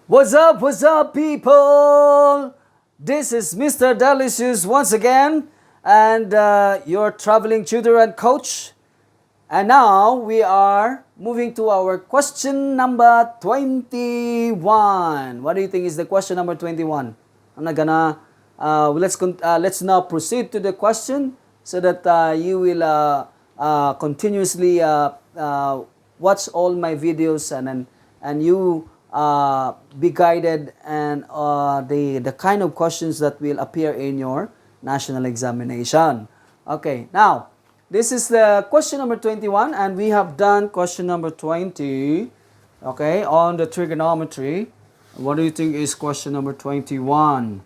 What's up, people? This is Mr. Delicious once again, and your traveling tutor and coach. And now we are moving to our question number 21. What do you think is the question number 21? I'm not gonna. Let's now proceed to the question so that you will continuously watch all my videos and you be guided and the kind of questions that will appear in your national examination. Okay, now this is the question number 21, and we have done question number 20, okay, on the trigonometry. What do you think is question number 21?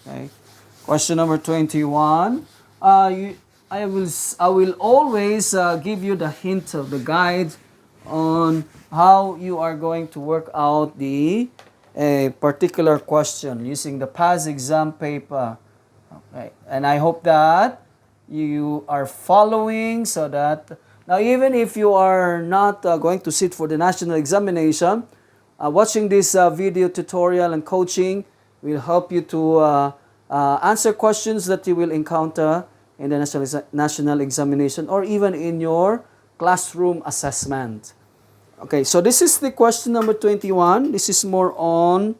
Okay, question number 21. I will always give you the hint of the guide on how you are going to work out the particular question using the past exam paper. Okay, and I hope that you are following so that now even if you are not going to sit for the national examination, watching this video tutorial and coaching will help you to answer questions that you will encounter in the national examination or even in your classroom assessment. Okay, so this is the question number 21. This is more on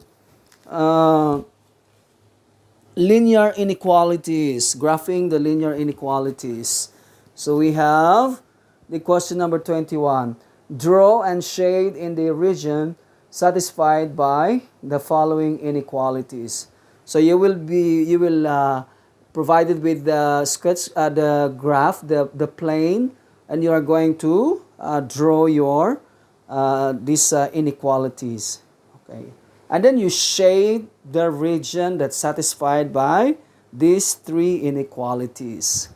linear inequalities, graphing the linear inequalities. So we have the question number 21. Draw and shade in the region satisfied by the following inequalities. So you will provided with the sketch, the graph, the plane, and you are going to draw your these inequalities. Okay, and then you shade the region that's satisfied by these three inequalities.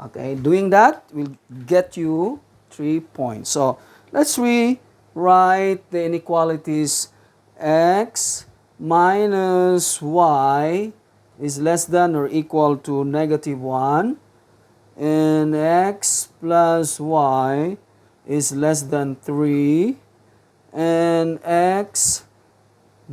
Okay, doing that will get you 3 points. So let's rewrite the inequalities. X minus y is less than or equal to -1, and x plus y is less than 3, and x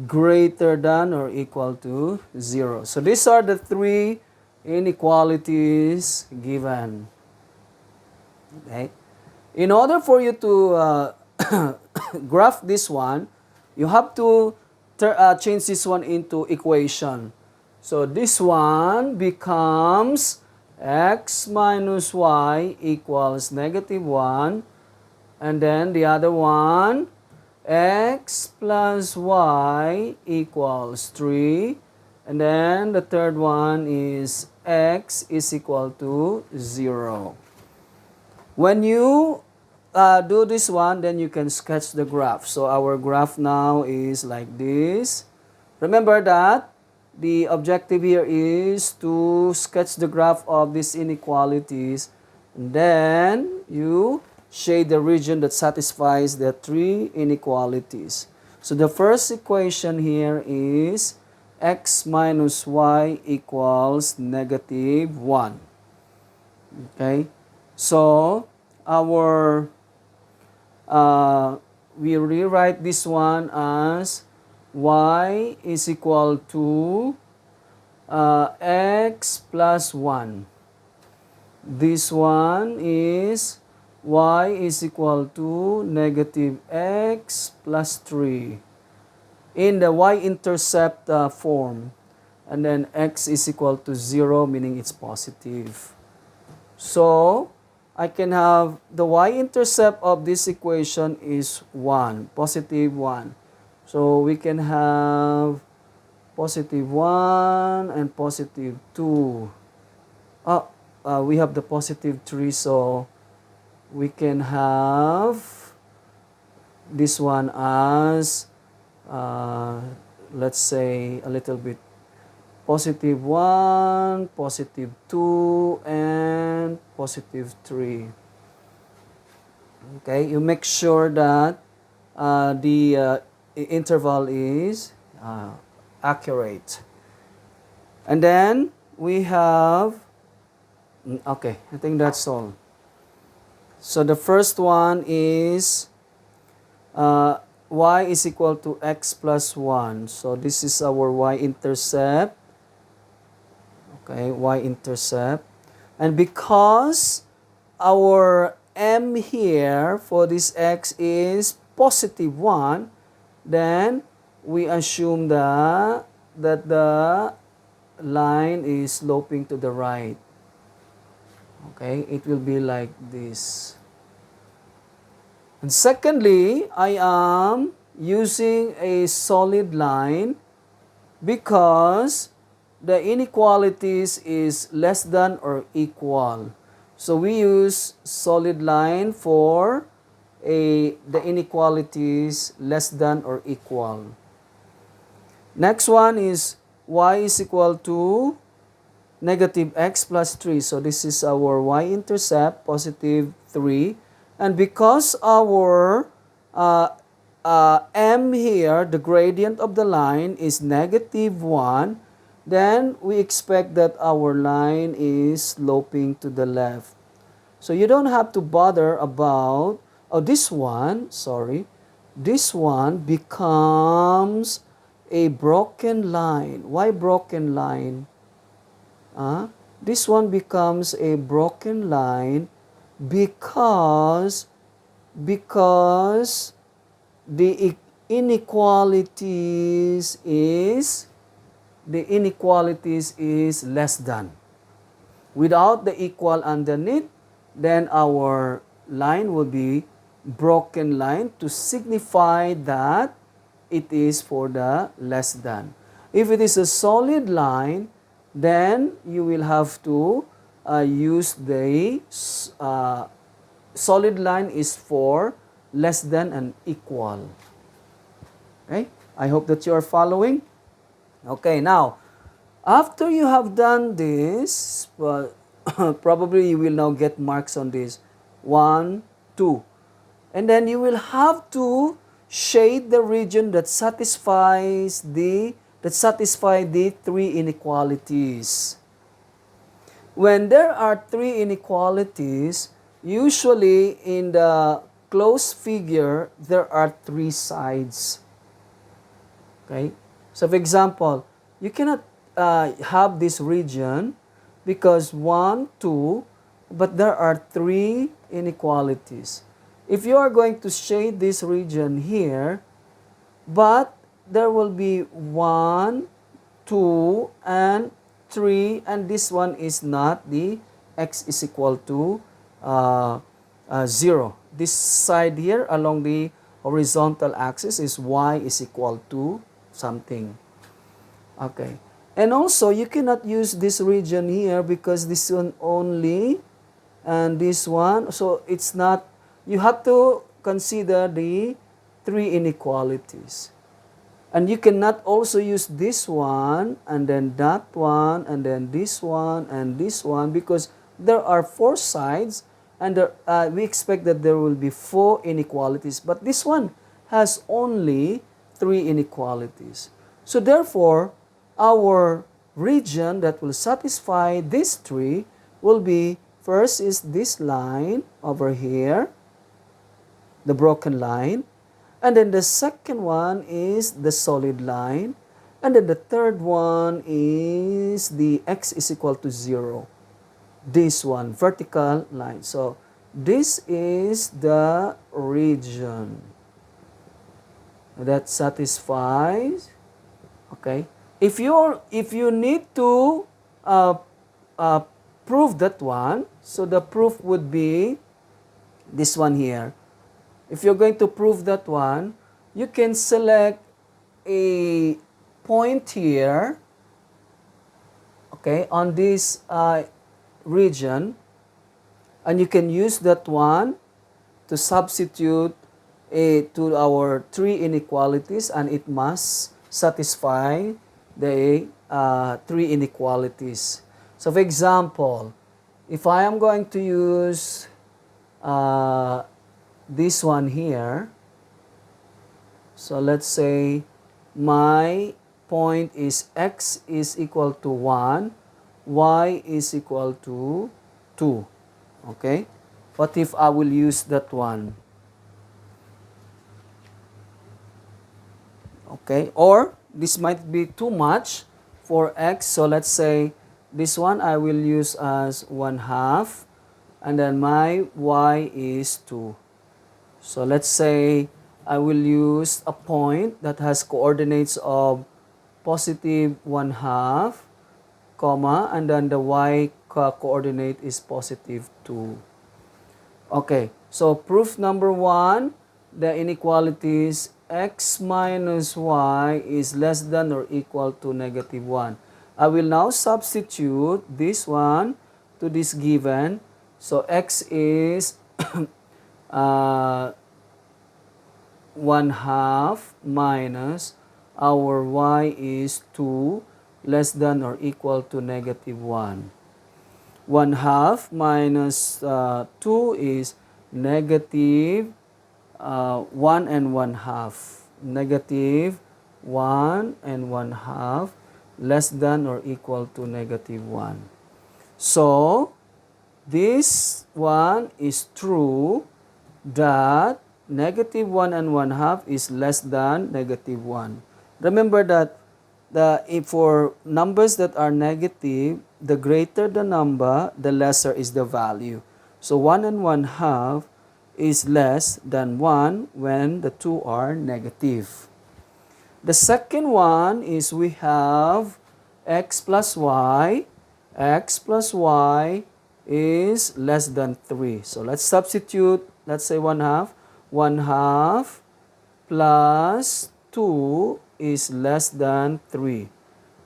greater than or equal to 0. So these are the three inequalities given. Okay. In order for you to graph this one, you have to change this one into equation. So this one becomes x minus y equals -1, and then the other one, x plus y equals 3, and then the third one is x is equal to 0. When you do this one, then you can sketch the graph. So our graph now is like this. Remember that the objective here is to sketch the graph of these inequalities, and then you shade the region that satisfies the three inequalities. So the first equation here is x minus y equals -1. Okay, so our we rewrite this one as y is equal to x plus 1. This one is y is equal to -x plus 3 in the Y-intercept form, and then x is equal to 0, meaning it's positive. So I can have the Y-intercept of this equation is 1, +1. So we can have +1 and +2. We have the +3, so we can have this one as, let's say, a little bit +1, +2, and +3. Okay, you make sure that the interval is accurate. And then we have, okay, I think that's all. So the first one is y is equal to x plus 1. So this is our y-intercept. Okay, y-intercept. And because our m here for this x is positive 1, then we assume that the line is sloping to the right. Okay, it will be like this. And secondly, I am using a solid line because the inequalities is less than or equal. So we use solid line for the inequalities less than or equal. Next one is y is equal to negative x plus 3. So this is our y-intercept, positive 3. And because our m here, the gradient of the line is negative 1, then we expect that our line is sloping to the left. So you don't have to bother about, this one becomes a broken line. Why broken line? This one becomes a broken line because the inequalities is less than. Without the equal underneath, then our line will be broken line to signify that it is for the less than. If it is a solid line, then you will have to use the solid line is for less than and equal. Okay? I hope that you are following. Okay, now, after you have done this, probably you will now get marks on this. 1, 2. And then you will have to shade the region that satisfy the three inequalities. When there are three inequalities, usually in the closed figure, there are three sides. Okay? So for example, you cannot have this region because 1, 2, but there are three inequalities. If you are going to shade this region here, but there will be 1, 2, and 3, and this one is not the x is equal to 0. This side here along the horizontal axis is y is equal to something. Okay. And also, you cannot use this region here because this one only and this one. So it's not, you have to consider the three inequalities. And you cannot also use this one and then that one and then this one and this one because there are four sides and we expect that there will be four inequalities. But this one has only three inequalities. So therefore, our region that will satisfy these three will be, first is this line over here, the broken line. And then the second one is the solid line. And then the third one is the x is equal to 0. This one, vertical line. So this is the region that satisfies. Okay. If you need to prove that one, so the proof would be this one here. If you're going to prove that one, you can select a point here, okay, on this region, and you can use that one to substitute to our three inequalities, and it must satisfy the three inequalities. So for example, if I am going to use this one here, so let's say my point is x is equal to 1, y is equal to 2. Okay? What if I will use that one? Okay, or this might be too much for x, so let's say this one I will use as 1/2, and then my y is 2. So let's say I will use a point that has coordinates of positive 1/2, comma, and then the y coordinate is positive 2. Okay, so proof number 1, the inequalities x minus y is less than or equal to -1. I will now substitute this one to this given. So x is 1/2 minus our y is 2 less than or equal to -1. 1/2 minus 2 is negative 1 and 1/2. Negative 1 and 1/2 less than or equal to -1. So, this one is true that -1 and 1/2 is less than -1. Remember that for numbers that are negative, the greater the number, the lesser is the value. So 1 and 1/2 is less than 1 when the two are negative. The second one is we have x plus y. X plus y is less than 3. So let's substitute, let's say 1/2. 1/2 plus 2 is less than 3.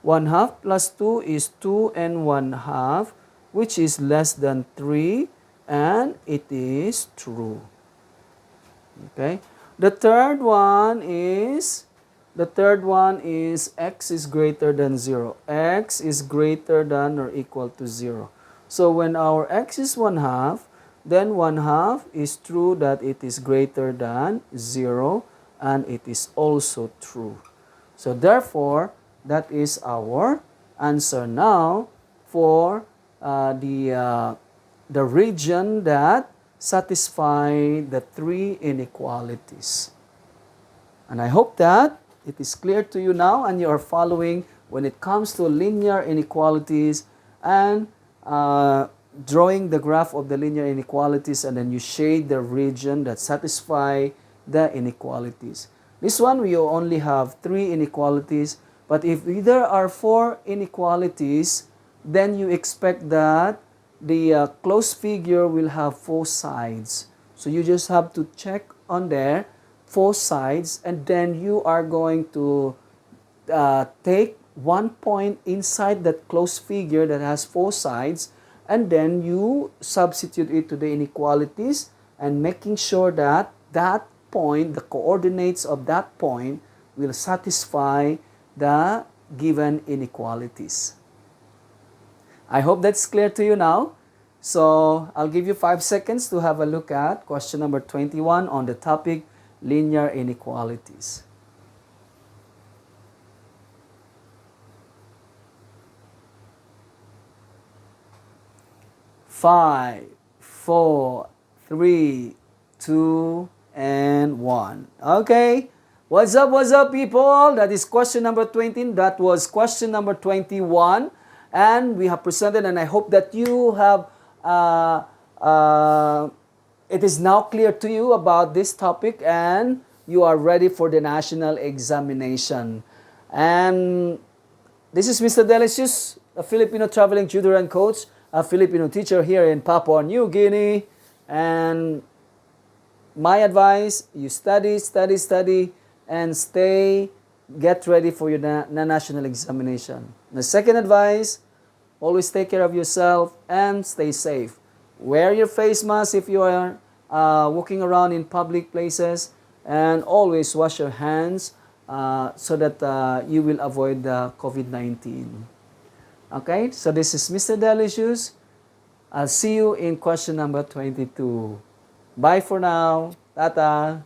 1/2 plus 2 is 2 and 1/2, which is less than 3, and it is true. Okay. The third one is x is greater than 0. X is greater than or equal to 0. So when our x is 1/2, then 1/2 is true that it is greater than 0, and it is also true. So therefore, that is our answer now for the region that satisfy the three inequalities. And I hope that it is clear to you now and you are following when it comes to linear inequalities and drawing the graph of the linear inequalities, and then you shade the region that satisfy the inequalities. This one we only have 3 inequalities, but if there are 4 inequalities, then you expect that the closed figure will have 4 sides. So you just have to check on there 4 sides, and then you are going to take one point inside that closed figure that has 4 sides, and then you substitute it to the inequalities and making sure that that point, the coordinates of that point, will satisfy the given inequalities. I hope that's clear to you now. So I'll give you 5 seconds to have a look at question number 21 on the topic linear inequalities. 5, 4, 3, 2, and 1. Okay. What's up, people? That is question number 20. That was question number 21. And we have presented, and I hope that you have, it is now clear to you about this topic, and you are ready for the national examination. And this is Mr. Delicious, a Filipino traveling tutor and coach, a Filipino teacher here in Papua New Guinea. And my advice, you study, and get ready for your national examination. The second advice, always take care of yourself and stay safe. Wear your face mask if you are walking around in public places, and always wash your hands so that you will avoid the COVID-19. Okay, so this is Mr. Delicious. I'll see you in question number 22. Bye for now. Tata.